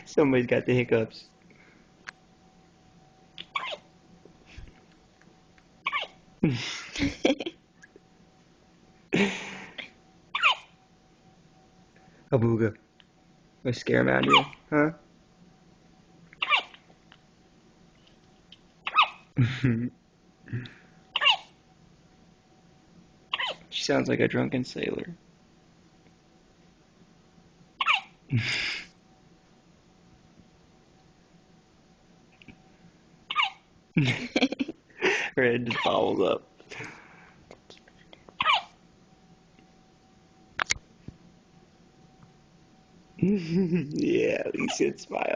Somebody's got the hiccups. Abuga. I scare him out of you, huh? She sounds like a drunken sailor. Her head just bobbles up. Yeah, at least it smile.